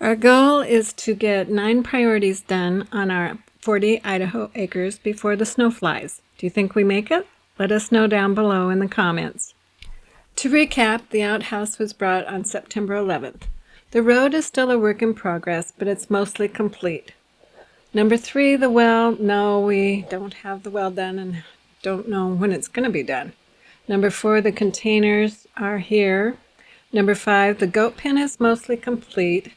Our goal is to get 9 priorities done on our 40 Idaho acres before the snow flies. Do you think we make it? Let us know down below in the comments. To recap, the outhouse was brought on September 11th. The road is still a work in progress, but it's mostly complete. Number 3, the well. No, we don't have the well done and don't know when it's going to be done. Number 4, the containers are here. Number 5, the goat pen is mostly complete,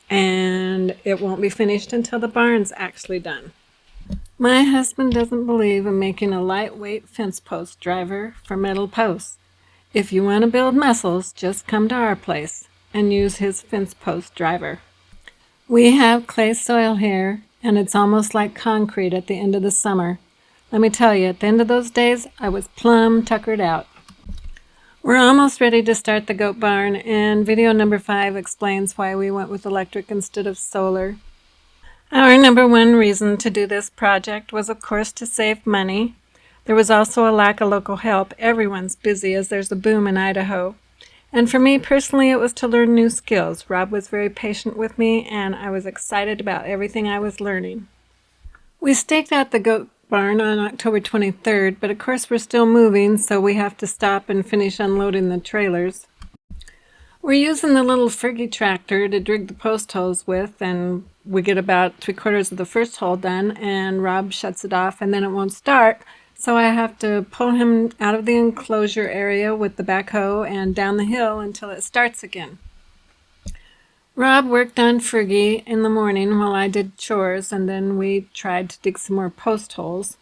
and it won't be finished until the barn's actually done. My husband doesn't believe in making a lightweight fence post driver for metal posts. If you want to build muscles, just come to our place and use his fence post driver. We have clay soil here, and it's almost like concrete at the end of the summer. Let me tell you, at the end of those days, I was plumb tuckered out. We're almost ready to start the goat barn, and video number 5 explains why we went with electric instead of solar. Our number 1 reason to do this project was, of course, to save money. There was also a lack of local help. Everyone's busy as there's a boom in Idaho. And for me personally, it was to learn new skills. Rob was very patient with me, and I was excited about everything I was learning. We staked out the goat barn on October 23rd, but of course we're still moving, so we have to stop and finish unloading the trailers. We're using the little Fergie tractor to dig the post holes with, and we get about 3/4 of the first hole done, and Rob shuts it off, and then it won't start, so I have to pull him out of the enclosure area with the backhoe and down the hill until it starts again. Rob worked on Fergie in the morning while I did chores, and then we tried to dig some more post holes.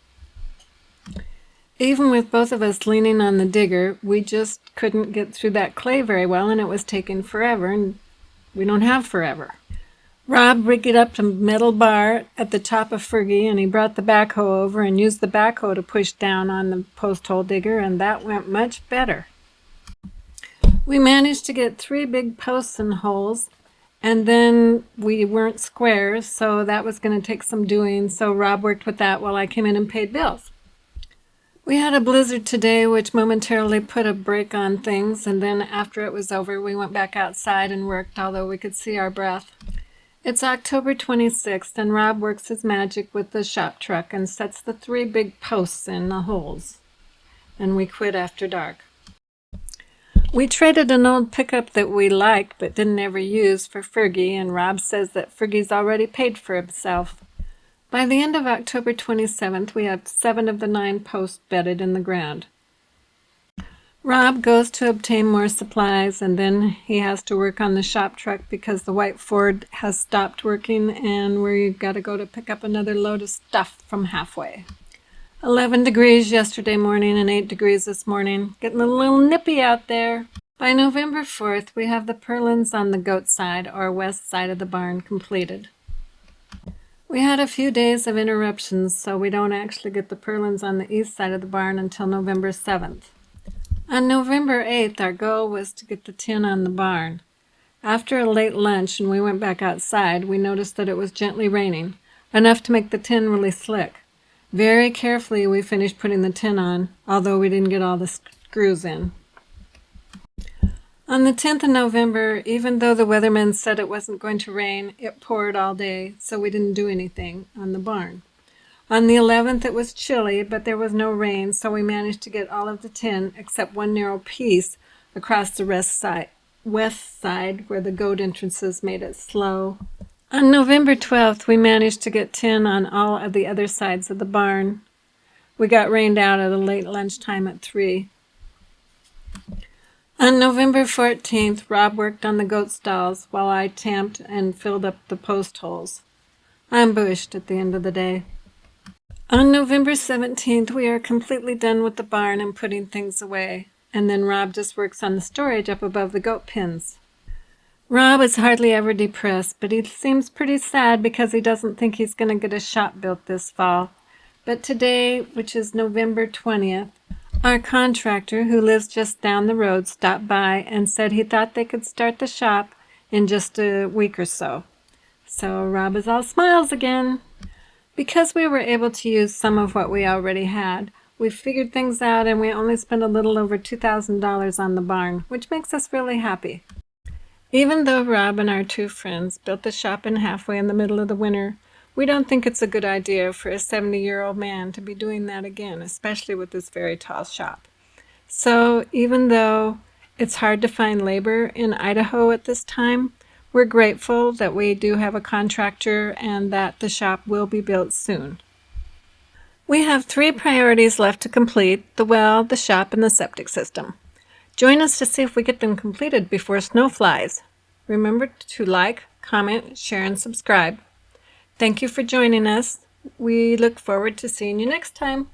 Even with both of us leaning on the digger, we just couldn't get through that clay very well, and it was taking forever, and we don't have forever. Rob rigged up a metal bar at the top of Fergie, and he brought the backhoe over and used the backhoe to push down on the post hole digger, and that went much better. We managed to get 3 big posts and holes, and then we weren't squares, so that was going to take some doing, so Rob worked with that while I came in and paid bills. We had a blizzard today, which momentarily put a brake on things, and then after it was over, we went back outside and worked, although we could see our breath. It's October 26th, and Rob works his magic with the shop truck and sets the 3 big posts in the holes, and we quit after dark. We traded an old pickup that we liked but didn't ever use for Fergie, and Rob says that Fergie's already paid for himself. By the end of October 27th, we have 7 of the 9 posts bedded in the ground. Rob goes to obtain more supplies, and then he has to work on the shop truck because the white Ford has stopped working, and we've got to go to pick up another load of stuff from halfway. 11 degrees yesterday morning and 8 degrees this morning. Getting a little nippy out there. By November 4th, we have the purlins on the goat side, or west side of the barn, completed. We had a few days of interruptions, so we don't actually get the purlins on the east side of the barn until November 7th. On November 8th, our goal was to get the tin on the barn. After a late lunch and we went back outside, we noticed that it was gently raining, enough to make the tin really slick. Very carefully we finished putting the tin on, although we didn't get all the screws in. On the 10th of November, even though the weatherman said it wasn't going to rain, it poured all day, so we didn't do anything on the barn. On the 11th, it was chilly, but there was no rain, so we managed to get all of the tin except one narrow piece across the west side where the goat entrances made it slow. On November 12th, we managed to get tin on all of the other sides of the barn. We got rained out at a late lunchtime at 3. On November 14th, Rob worked on the goat stalls while I tamped and filled up the post holes. I'm bushed at the end of the day. On November 17th, we are completely done with the barn and putting things away, and then Rob just works on the storage up above the goat pens. Rob is hardly ever depressed, but he seems pretty sad because he doesn't think he's going to get a shop built this fall. But today, which is November 20th, our contractor, who lives just down the road, stopped by and said he thought they could start the shop in just a week or so. So Rob is all smiles again. Because we were able to use some of what we already had, we figured things out and we only spent a little over $2,000 on the barn, which makes us really happy. Even though Rob and our two friends built the shop in halfway in the middle of the winter, we don't think it's a good idea for a 70-year-old man to be doing that again, especially with this very tall shop. So even though it's hard to find labor in Idaho at this time, we're grateful that we do have a contractor and that the shop will be built soon. We have 3 priorities left to complete: the well, the shop, and the septic system. Join us to see if we get them completed before snow flies. Remember to like, comment, share, and subscribe. Thank you for joining us. We look forward to seeing you next time.